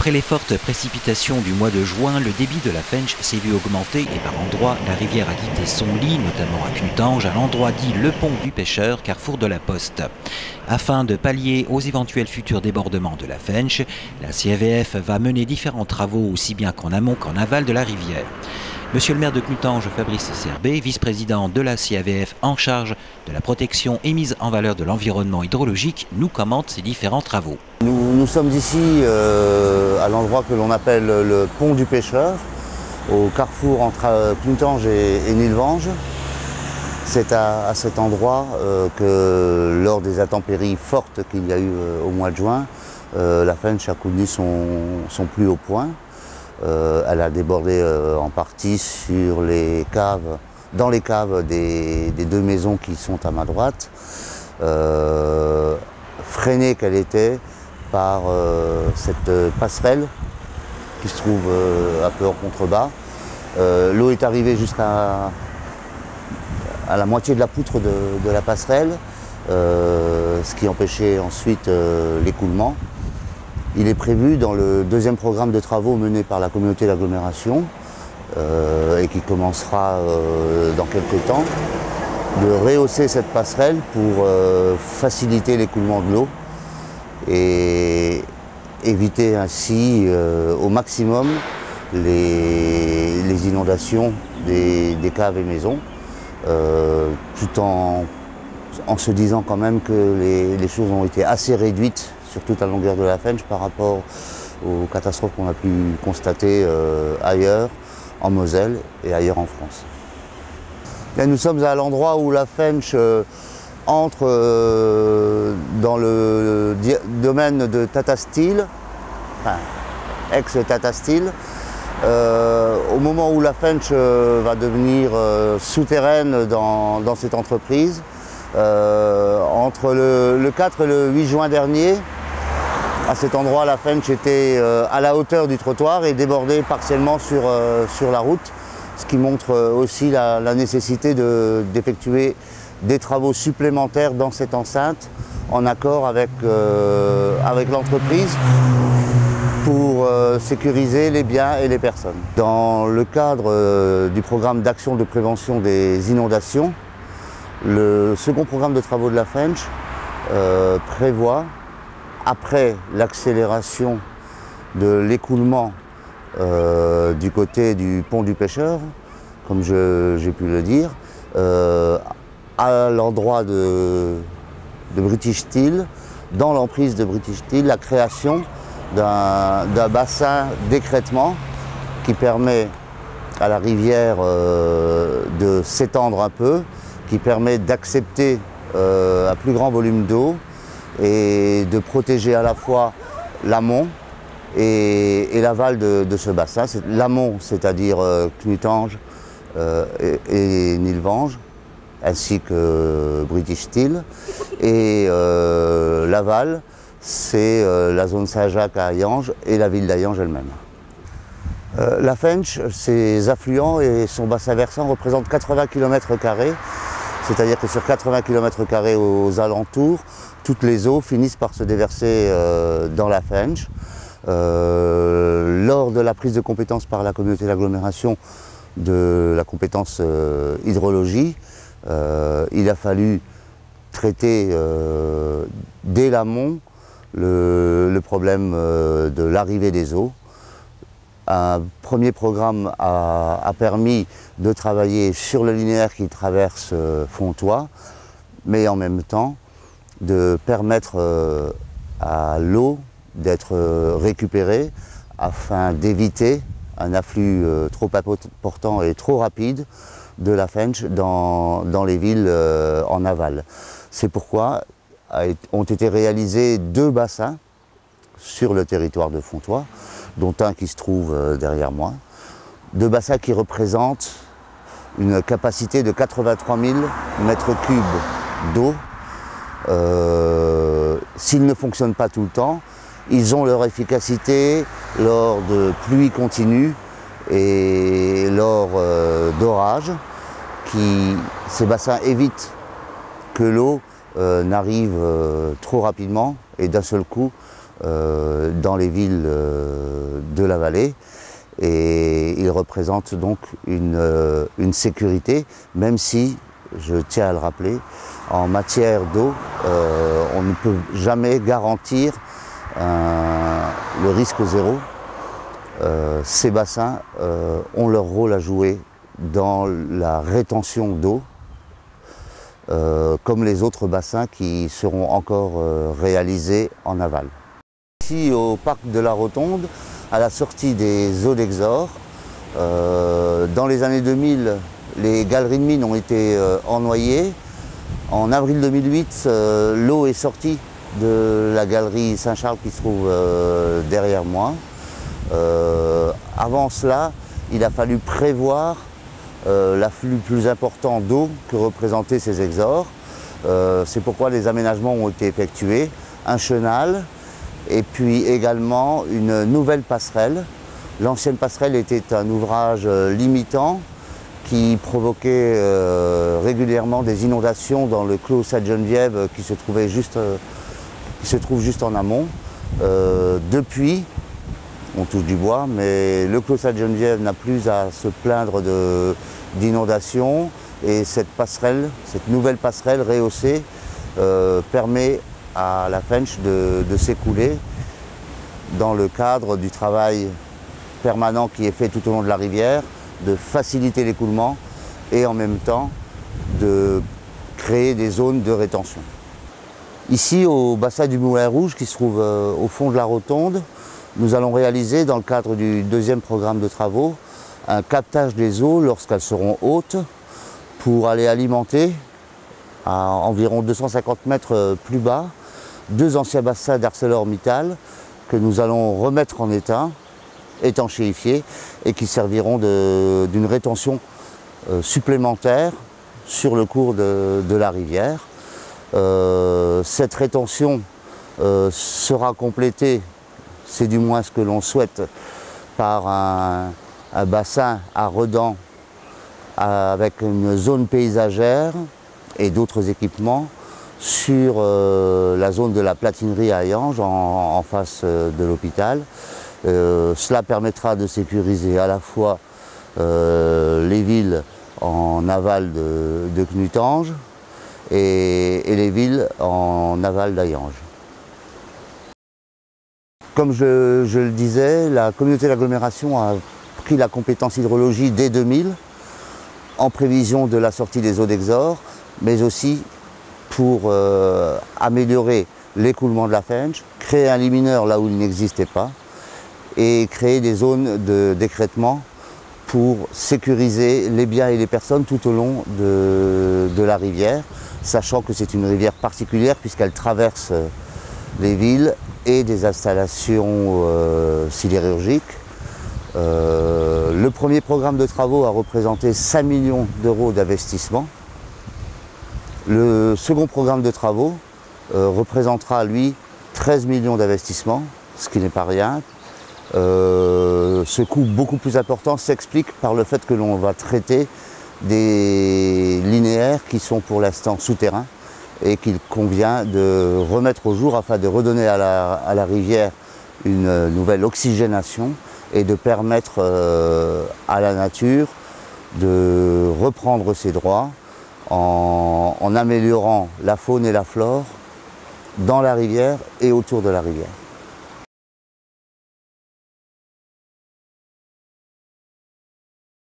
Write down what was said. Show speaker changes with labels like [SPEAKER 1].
[SPEAKER 1] Après les fortes précipitations du mois de juin, le débit de la Fensch s'est vu augmenter et par endroits, la rivière a quitté son lit, notamment à Knutange, à l'endroit dit le pont du pêcheur, carrefour de la Poste. Afin de pallier aux éventuels futurs débordements de la Fensch, la CAVF va mener différents travaux aussi bien qu'en amont qu'en aval de la rivière. Monsieur le maire de Knutange, Fabrice Serbet, vice-président de la CAVF en charge de la protection et mise en valeur de l'environnement hydrologique, nous commente ces différents travaux.
[SPEAKER 2] Nous sommes ici à l'endroit que l'on appelle le pont du pêcheur, au carrefour entre Knutange et Nilvange. C'est à cet endroit que lors des intempéries fortes qu'il y a eu au mois de juin, la Fensch a connu son plus haut point. Elle a débordé en partie sur les caves, dans les caves des deux maisons qui sont à ma droite. Freinée qu'elle était par cette passerelle qui se trouve un peu en contrebas. L'eau est arrivée jusqu'à la moitié de la poutre de la passerelle, ce qui empêchait ensuite l'écoulement. Il est prévu dans le deuxième programme de travaux mené par la communauté d'agglomération et qui commencera dans quelques temps, de rehausser cette passerelle pour faciliter l'écoulement de l'eau et éviter ainsi au maximum les inondations des caves et maisons, tout en se disant quand même que les choses ont été assez réduites sur toute la longueur de la Fensch par rapport aux catastrophes qu'on a pu constater ailleurs, en Moselle et ailleurs en France. Et nous sommes à l'endroit où la Fensch entre dans le domaine de Tata Steel, enfin ex-Tata Steel. Au moment où la Fensch va devenir souterraine dans cette entreprise, entre le 4 et le 8 juin dernier, à cet endroit, la Fensch était à la hauteur du trottoir et débordait partiellement sur la route, ce qui montre aussi la nécessité d'effectuer des travaux supplémentaires dans cette enceinte, en accord avec l'entreprise, pour sécuriser les biens et les personnes. Dans le cadre du programme d'action de prévention des inondations, le second programme de travaux de la Fensch prévoit, après l'accélération de l'écoulement du côté du pont du pêcheur, comme j'ai pu le dire, à l'endroit de British Steel, dans l'emprise de British Steel, la création d'un bassin d'écrêtement qui permet à la rivière de s'étendre un peu, qui permet d'accepter un plus grand volume d'eau et de protéger à la fois l'amont et l'aval de ce bassin. L'amont, c'est-à-dire Knutange et Nilvange, ainsi que British Steel, et l'aval, c'est la zone Saint-Jacques à Hayange et la ville d'Hayange elle-même. La Fensch, ses affluents et son bassin versant représentent 80 km², c'est-à-dire que sur 80 km² aux alentours, toutes les eaux finissent par se déverser dans la Fensch. Lors de la prise de compétence par la communauté d'agglomération de la compétence hydrologie, il a fallu traiter dès l'amont le problème de l'arrivée des eaux. Un premier programme a permis de travailler sur le linéaire qui traverse Fontoy, mais en même temps de permettre à l'eau d'être récupérée afin d'éviter un afflux trop important et trop rapide de la Fensch dans les villes en aval. C'est pourquoi ont été réalisés 2 bassins sur le territoire de Fontoy, dont un qui se trouve derrière moi. 2 bassins qui représentent une capacité de 83 000 m³ d'eau. S'ils ne fonctionnent pas tout le temps, ils ont leur efficacité lors de pluies continues et lors d'orages. Ces bassins évitent que l'eau n'arrive trop rapidement et d'un seul coup dans les villes de la vallée. Et il représente donc une sécurité, même si, je tiens à le rappeler, en matière d'eau, on ne peut jamais garantir le risque zéro. Ces bassins ont leur rôle à jouer dans la rétention d'eau, comme les autres bassins qui seront encore réalisés en aval. Ici au parc de la Rotonde, à la sortie des eaux d'Exor, dans les années 2000, les galeries de mines ont été ennoyées. En avril 2008, l'eau est sortie de la galerie Saint-Charles qui se trouve derrière moi. Avant cela, il a fallu prévoir l'afflux plus important d'eau que représentaient ces exors. C'est pourquoi les aménagements ont été effectués. Un chenal et puis également une nouvelle passerelle. L'ancienne passerelle était un ouvrage limitant qui provoquait régulièrement des inondations dans le clos Sainte-Geneviève qui se trouve juste en amont. Depuis, on touche du bois, mais le clos Sainte-Geneviève n'a plus à se plaindre d'inondations et cette nouvelle passerelle rehaussée permet à la Fensch de s'écouler dans le cadre du travail permanent qui est fait tout au long de la rivière, de faciliter l'écoulement et en même temps de créer des zones de rétention. Ici, au bassin du Moulin Rouge, qui se trouve au fond de la Rotonde, nous allons réaliser, dans le cadre du deuxième programme de travaux, un captage des eaux lorsqu'elles seront hautes pour aller alimenter à environ 250 mètres plus bas 2 anciens bassins d'ArcelorMittal que nous allons remettre en état, étanchéifiés, et qui serviront d'une rétention supplémentaire sur le cours de la rivière. Cette rétention sera complétée, c'est du moins ce que l'on souhaite, par un bassin à redans avec une zone paysagère et d'autres équipements sur la zone de la platinerie à Hayange, en face de l'hôpital. Cela permettra de sécuriser à la fois les villes en aval de Knutange et les villes en aval d'Hayange. Comme je le disais, la communauté d'agglomération a pris la compétence hydrologie dès 2000 en prévision de la sortie des eaux d'Exor, mais aussi pour améliorer l'écoulement de la Fensch, créer un limineur là où il n'existait pas et créer des zones d'écrêtement pour sécuriser les biens et les personnes tout au long de la rivière, sachant que c'est une rivière particulière puisqu'elle traverse les villes et des installations sidérurgiques. Le premier programme de travaux a représenté 5 millions d'euros d'investissement. Le second programme de travaux représentera, lui, 13 millions d'investissements, ce qui n'est pas rien. Ce coût beaucoup plus important s'explique par le fait que l'on va traiter des linéaires qui sont pour l'instant souterrains et qu'il convient de remettre au jour afin de redonner à la rivière une nouvelle oxygénation et de permettre à la nature de reprendre ses droits en améliorant la faune et la flore dans la rivière et autour de la rivière.